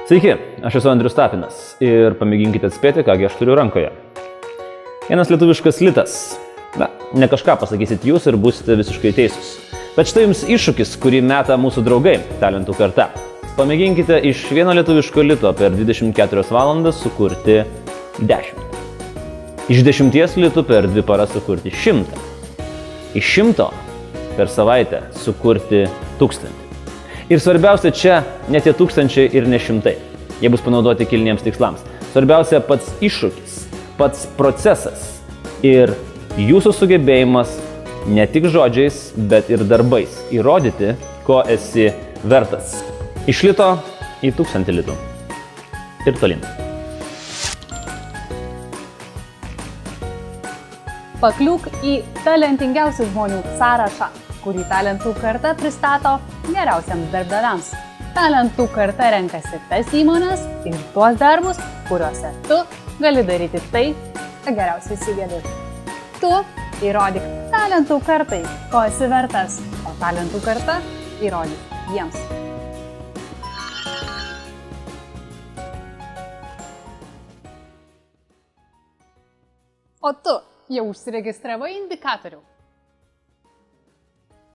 Sveiki, aš esu Andrius Tapinas ir pamėginkite atspėti, kągi aš turiu rankoje. Vienas lietuviškas litas. Na, ne kažką pasakysit jūs ir būsite visiškai teisūs. Bet štai jums iššūkis, kurį meta mūsų draugai, talentų karta. Pamėginkite iš vieno lietuviško lito per 24 valandas sukurti 10. Iš 10 litų per 2 paras sukurti 100. Iš 100 per savaitę sukurti 1000. Ir svarbiausia čia ne tie tūkstančiai ir ne šimtai. Jie bus panaudoti kilniems tikslams. Svarbiausia pats iššūkis, pats procesas ir jūsų sugebėjimas ne tik žodžiais, bet ir darbais įrodyti, ko esi vertas. Iš lito į 1000 litų. Ir tolyn. Pakliūk į talentingiausių žmonių sąrašą, kurį talentų karta pristato geriausiams darbdaviams. Talentų karta renkasi tas įmones ir tuos darbus, kuriuose tu gali daryti tai, ką geriausiai įsigebi. Tu įrodyk talentų kartai, ko esi vertas, o talentų karta įrodyk jiems. O tu jau užsiregistravai indikatorių?